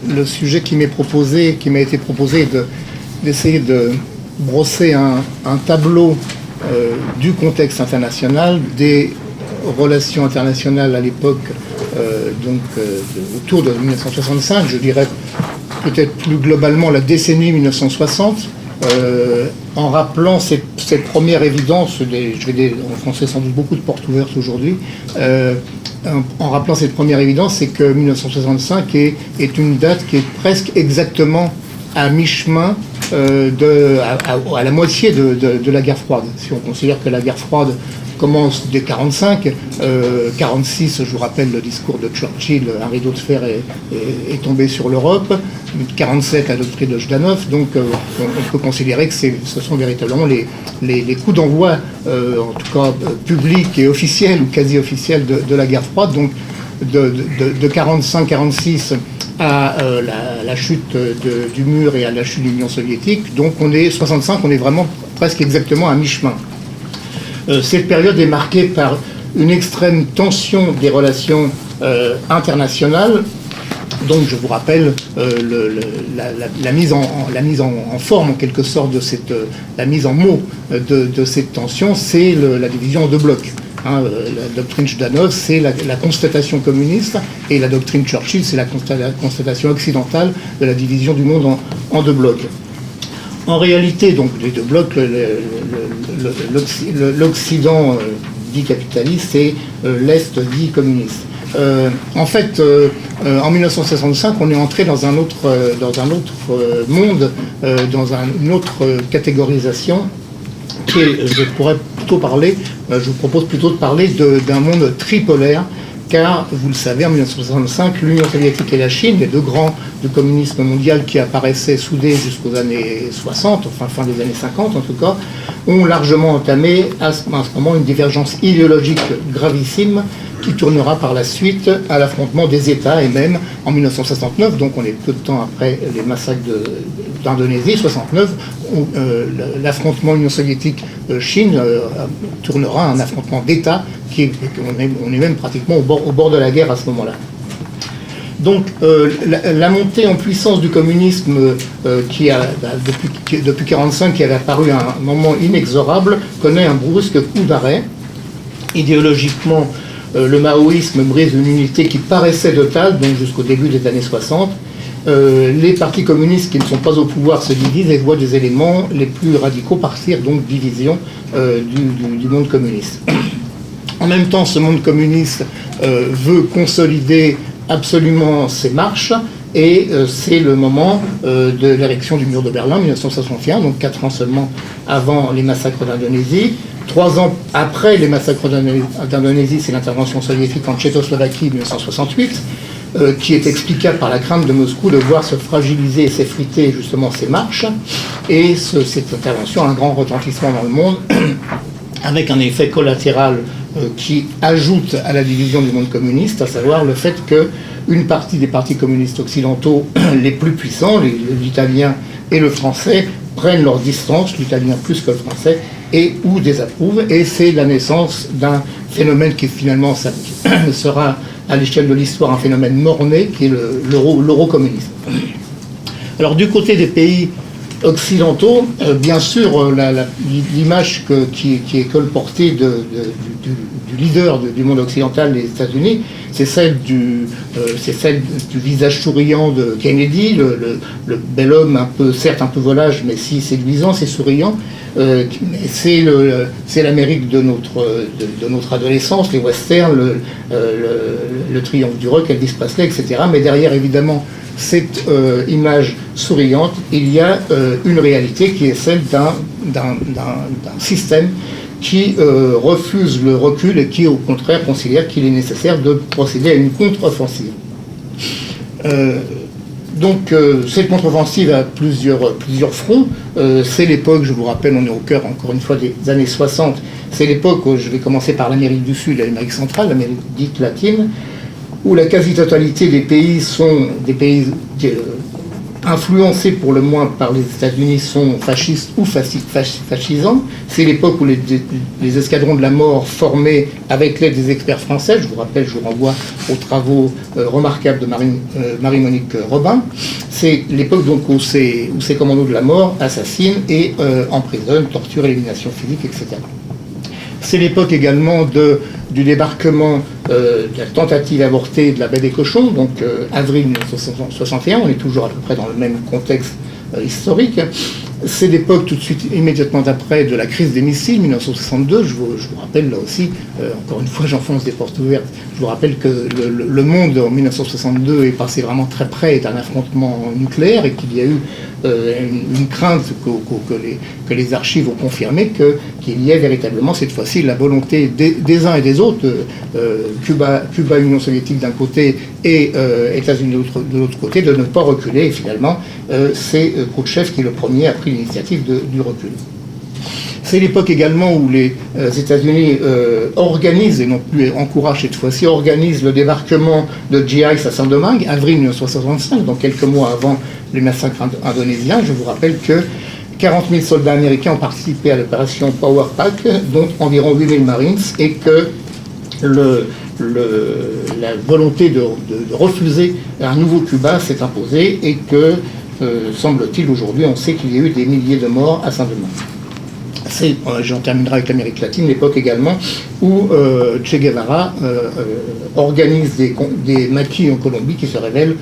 le sujet qui m'a été proposé d'essayer de brosser un tableau du contexte international, des relations internationales à l'époque, autour de 1965, je dirais peut-être plus globalement la décennie 1960, en rappelant cette première évidence, je vais enfoncer sans doute beaucoup de portes ouvertes aujourd'hui, en rappelant cette première évidence, c'est que 1965 est une date qui est presque exactement à mi-chemin, à la moitié de la guerre froide. Si on considère que la guerre froide commence dès 1945, 1946, je vous rappelle le discours de Churchill, un rideau de fer est tombé sur l'Europe, 1947, la doctrine de Jdanov, donc on peut considérer que ce sont véritablement les coups d'envoi, en tout cas publics et officiels ou quasi officiels de la guerre froide, donc de 1945-1946 à la chute du mur et à la chute de l'Union soviétique. Donc 1965, on est vraiment presque exactement à mi-chemin. Cette période est marquée par une extrême tension des relations internationales. Donc je vous rappelle la mise en forme en quelque sorte de la mise en mots de cette tension, c'est la division en deux blocs. La doctrine Jdanov, c'est la constatation communiste, et la doctrine Churchill, c'est la constatation occidentale de la division du monde en deux blocs. En réalité, donc, les deux blocs, l'Occident dit capitaliste et l'Est dit communiste. En fait, en 1965, on est entré dans un autre monde, dans une autre catégorisation, qui est, je vous propose plutôt de parler d'un monde tripolaire, car, vous le savez, en 1965, l'Union soviétique et la Chine, les deux grands du communisme mondial qui apparaissaient soudés jusqu'aux années 60, enfin fin des années 50 en tout cas, ont largement entamé à ce moment une divergence idéologique gravissime qui tournera par la suite à l'affrontement des États, et même en 1969, donc on est peu de temps après les massacres d'Indonésie, 69, où l'affrontement Union soviétique-Chine tournera à un affrontement d'États, on est même pratiquement au bord de la guerre à ce moment-là. Donc la montée en puissance du communisme qui depuis 1945, qui avait apparu à un moment inexorable, connaît un brusque coup d'arrêt. Idéologiquement, le maoïsme brise une unité qui paraissait totale, donc jusqu'au début des années 60. Les partis communistes qui ne sont pas au pouvoir se divisent et voient des éléments les plus radicaux partir, donc division du monde communiste. En même temps, ce monde communiste veut consolider absolument ses marches, et c'est le moment de l'érection du mur de Berlin, 1961, donc 4 ans seulement avant les massacres d'Indonésie. 3 ans après les massacres d'Indonésie, c'est l'intervention soviétique en Tchécoslovaquie, 1968, qui est explicable par la crainte de Moscou de voir se fragiliser et s'effriter justement ses marches. Et cette intervention a un grand retentissement dans le monde, avec un effet collatéral qui ajoute à la division du monde communiste, à savoir le fait qu'une partie des partis communistes occidentaux les plus puissants, l'italien et le français, prennent leur distance, l'italien plus que le français, et ou désapprouvent, et c'est la naissance d'un phénomène qui finalement sera à l'échelle de l'histoire un phénomène mort-né, qui est l'eurocommunisme. Alors du côté des pays occidentaux, bien sûr, l'image qui est colportée du leader du monde occidental, les États-Unis, c'est celle du visage souriant de Kennedy, le bel homme, certes un peu volage, mais si séduisant, c'est souriant. C'est l'Amérique de notre adolescence, les westerns, le triomphe du rock, Elvis Presley, etc. Mais derrière, évidemment, cette image souriante, il y a une réalité qui est celle d'un système qui refuse le recul et qui, au contraire, considère qu'il est nécessaire de procéder à une contre-offensive. Donc, cette contre-offensive a plusieurs fronts. C'est l'époque, je vous rappelle, on est au cœur, encore une fois, des années 60. C'est l'époque où je vais commencer par l'Amérique du Sud et l'Amérique centrale, l'Amérique dite latine, où la quasi-totalité des pays sont des pays influencés pour le moins par les États-Unis, sont fascistes ou fascisants. C'est l'époque où les escadrons de la mort formés avec l'aide des experts français, je vous renvoie aux travaux remarquables de Marie-Monique Robin. C'est l'époque donc où ces commandos de la mort assassinent et emprisonnent, torturent, élimination physique, etc. C'est l'époque également du débarquement de la tentative avortée de la baie des Cochons, donc avril 1961, on est toujours à peu près dans le même contexte historique. C'est l'époque tout de suite, immédiatement après, de la crise des missiles, 1962. Je vous rappelle, là aussi, encore une fois, j'enfonce des portes ouvertes, je vous rappelle que le monde, en 1962, est passé vraiment très près d'un affrontement nucléaire et qu'il y a eu une crainte que les archives ont confirmé qu'il y ait véritablement, cette fois-ci, la volonté des uns et des autres, Cuba, Union soviétique d'un côté et États-Unis de l'autre côté, de ne pas reculer. Et finalement, c'est Khrouchtchev qui, le premier, a pris l'initiative du recul. C'est l'époque également où les États-Unis organisent, et non plus encouragent cette fois-ci, organisent le débarquement de GIs à Saint-Domingue, avril 1965, donc quelques mois avant les massacres indonésiens. Je vous rappelle que 40 000 soldats américains ont participé à l'opération Power Pack, dont environ 8 000 Marines, et que la volonté de refuser un nouveau Cuba s'est imposée et que, semble-t-il, aujourd'hui, on sait qu'il y a eu des milliers de morts à Saint-Domingue. J'en terminerai avec l'Amérique latine, l'époque également où Che Guevara organise des maquis en Colombie qui se révèlent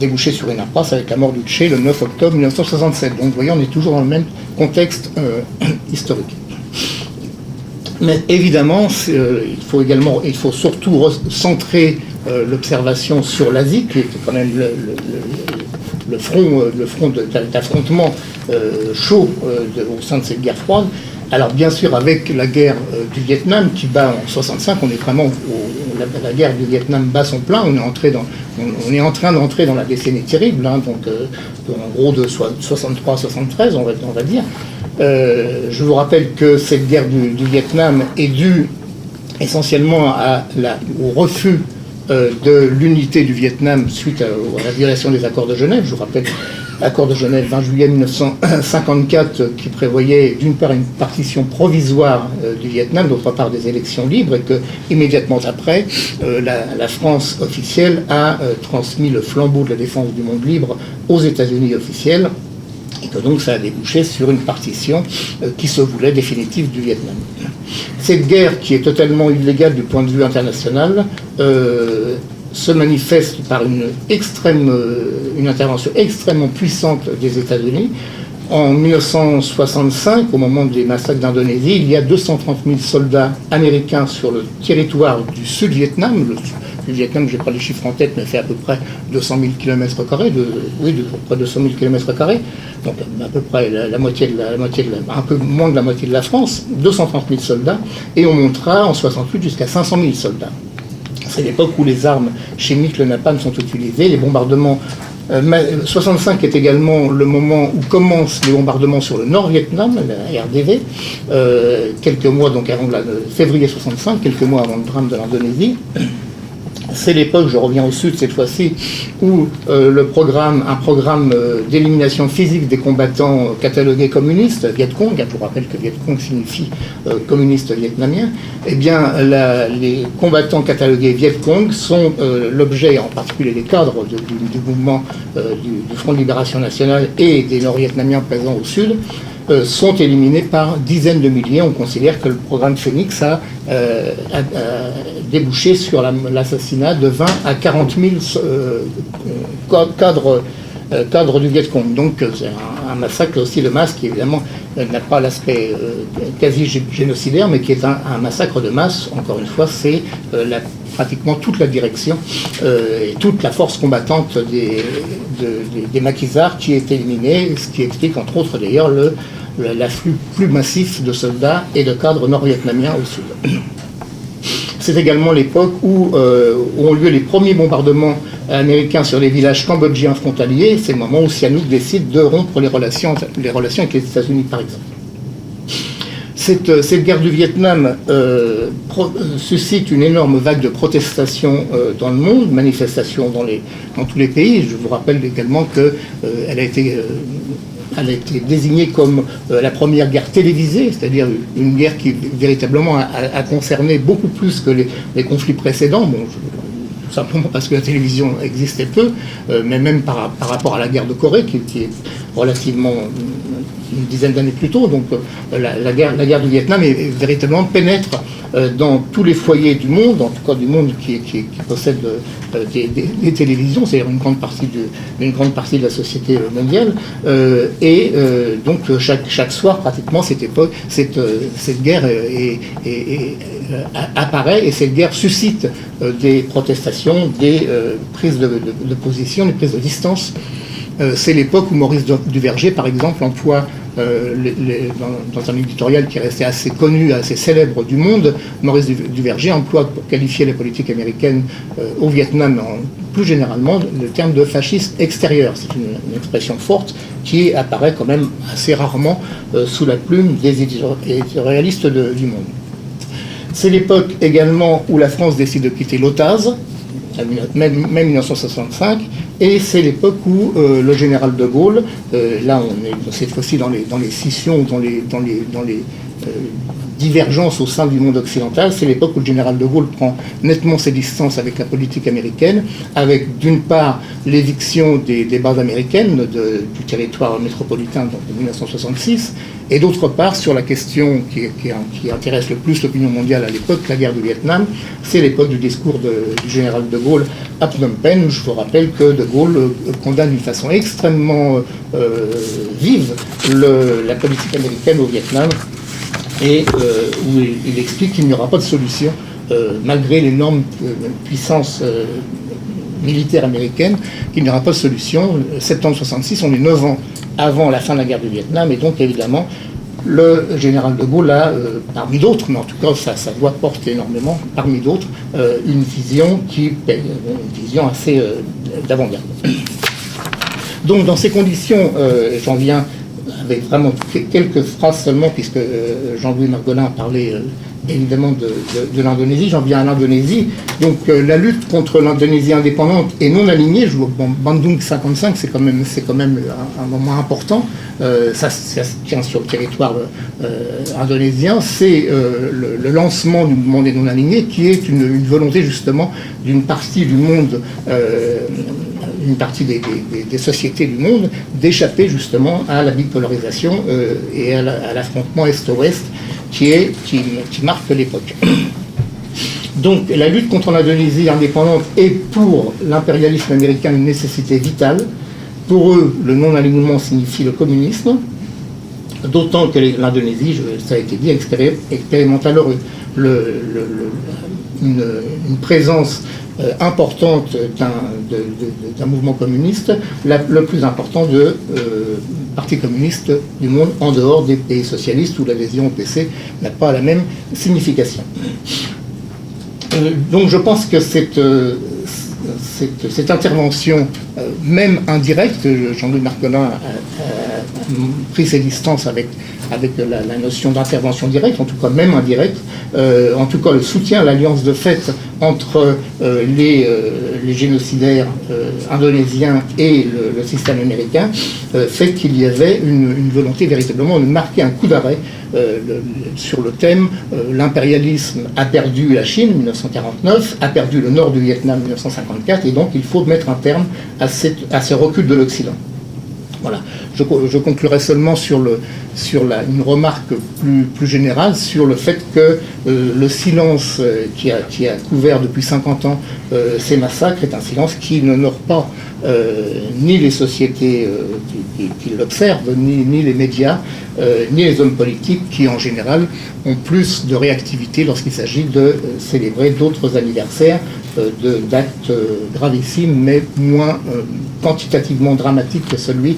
déboucher sur une impasse avec la mort du Che le 9 octobre 1967. Donc vous voyez, on est toujours dans le même contexte historique. Mais évidemment, il faut surtout centrer l'observation sur l'Asie, qui est quand même le front d'affrontement chaud au sein de cette guerre froide. Alors bien sûr, avec la guerre du Vietnam qui bat en 65, on est vraiment la guerre du Vietnam bat son plein. On est en train d'entrer dans la décennie terrible, hein, donc en gros de 63 à 73, on va dire. Je vous rappelle que cette guerre du Vietnam est due essentiellement au refus de l'unité du Vietnam suite à la violation des accords de Genève. Je vous rappelle l'accord de Genève 20 juillet 1954 qui prévoyait d'une part une partition provisoire du Vietnam, d'autre part des élections libres, et que immédiatement après, la France officielle a transmis le flambeau de la défense du monde libre aux États-Unis officiels, et que donc ça a débouché sur une partition qui se voulait définitive du Vietnam. Cette guerre, qui est totalement illégale du point de vue international, se manifeste par une intervention extrêmement puissante des États-Unis. En 1965, au moment des massacres d'Indonésie, il y a 230 000 soldats américains sur le territoire du Sud-Vietnam. Le Vietnam, je n'ai pas les chiffres en tête, mais fait à peu près 200 000 km², près 200 000 km², donc à peu près un peu moins de la moitié de la France, 230 000 soldats, et on montera en 68 jusqu'à 500 000 soldats. C'est l'époque où les armes chimiques, le napalm, sont utilisées, les bombardements. 65 est également le moment où commencent les bombardements sur le Nord-Vietnam, la RDV, quelques mois donc avant février 65, quelques mois avant le drame de l'Indonésie. C'est l'époque, je reviens au sud cette fois-ci, où un programme d'élimination physique des combattants catalogués communistes, Viet Cong, je vous rappelle que Viet Cong signifie communiste vietnamien, eh bien les combattants catalogués Viet Cong sont l'objet, en particulier les cadres du mouvement du Front de Libération Nationale et des Nord-Vietnamiens présents au sud, sont éliminés par dizaines de milliers. On considère que le programme Phoenix a débouché sur l'assassinat de 20 à 40 000 cadres du Viet Cong. Donc c'est un massacre aussi de masse qui évidemment n'a pas l'aspect quasi génocidaire, mais qui est un massacre de masse. Encore une fois, c'est pratiquement toute la direction et toute la force combattante des maquisards qui est éliminée, ce qui explique entre autres d'ailleurs l'afflux plus massif de soldats et de cadres nord-vietnamiens au sud. C'est également l'époque où ont lieu les premiers bombardements américains sur les villages cambodgiens frontaliers. C'est le moment où Sihanouk décide de rompre les relations avec les États-Unis, par exemple. Cette guerre du Vietnam suscite une énorme vague de protestations dans le monde, manifestations dans tous les pays. Je vous rappelle également qu'elle a été désignée comme la première guerre télévisée, c'est-à-dire une guerre qui véritablement a concerné beaucoup plus que les conflits précédents. Bon, tout simplement parce que la télévision existait peu, mais même par rapport à la guerre de Corée, qui est relativement une dizaine d'années plus tôt. Donc la guerre du Vietnam véritablement pénètre dans tous les foyers du monde, en tout cas du monde qui possède des télévisions, c'est-à-dire une grande partie de la société mondiale. Donc chaque soir, pratiquement, cette guerre apparaît, et cette guerre suscite des protestations, des prises de position, des prises de distance. C'est l'époque où Maurice Duverger, par exemple, emploie, dans un éditorial qui est resté assez connu, assez célèbre du monde, Maurice Duverger emploie pour qualifier la politique américaine au Vietnam, plus généralement, le terme de fascisme extérieur. C'est une expression forte qui apparaît quand même assez rarement sous la plume des éditorialistes du monde. C'est l'époque également où la France décide de quitter l'OTAS, même 1965, et c'est l'époque où le général de Gaulle, là on est cette fois-ci dans les scissions, dans les divergences au sein du monde occidental, c'est l'époque où le général de Gaulle prend nettement ses distances avec la politique américaine, avec d'une part l'éviction des bases américaines du territoire métropolitain de 1966, et d'autre part sur la question qui intéresse le plus l'opinion mondiale à l'époque, la guerre du Vietnam. C'est l'époque du discours du général de Gaulle à Phnom Penh. Je vous rappelle que de Gaulle condamne d'une façon extrêmement vive la politique américaine au Vietnam, et où il explique qu'il n'y aura pas de solution malgré l'énorme puissance militaire américaine, qu'il n'y aura pas de solution. Septembre 66, on est 9 ans avant la fin de la guerre du Vietnam, et donc évidemment le général de Gaulle a, parmi d'autres, mais en tout cas sa voix porte énormément, parmi d'autres, une vision assez d'avant-garde. Donc dans ces conditions, j'en viens avec vraiment quelques phrases seulement, puisque Jean-Louis Margolin a parlé évidemment de l'Indonésie. J'en viens à l'Indonésie. Donc la lutte contre l'Indonésie indépendante et non alignée, Bandung 55, c'est quand même un moment important. Ça se tient sur le territoire indonésien. C'est le lancement du mouvement des non alignés, qui est une volonté justement d'une partie du monde, une partie des sociétés du monde, d'échapper justement à la bipolarisation et à l'affrontement Est-Ouest qui marque l'époque. Donc la lutte contre l'Indonésie indépendante est pour l'impérialisme américain une nécessité vitale. Pour eux, le non-alignement signifie le communisme, d'autant que l'Indonésie, ça a été dit, expérimente alors une présence importante d'un mouvement communiste, le plus important de partis communistes du monde en dehors des pays socialistes, où l'adhésion au PC n'a pas la même signification. Donc je pense que cette intervention, même indirecte, Jean-Louis Margolin a pris ses distances avec la notion d'intervention directe, en tout cas même indirecte, en tout cas le soutien à l'alliance de fait entre les génocidaires indonésiens et le système américain, fait qu'il y avait une volonté véritablement de marquer un coup d'arrêt sur le thème l'impérialisme a perdu la Chine 1949, a perdu le nord du Vietnam 1954, et donc il faut mettre un terme à ce recul de l'Occident. Voilà. Je conclurai seulement sur une remarque plus générale sur le fait que le silence qui a couvert depuis 50 ans ces massacres est un silence qui n'honore pas ni les sociétés qui l'observent, ni les médias, ni les hommes politiques qui, en général, ont plus de réactivité lorsqu'il s'agit de célébrer d'autres anniversaires d'actes gravissimes, mais moins quantitativement dramatiques que celui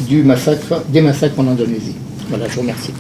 des massacres en Indonésie. Voilà, je vous remercie.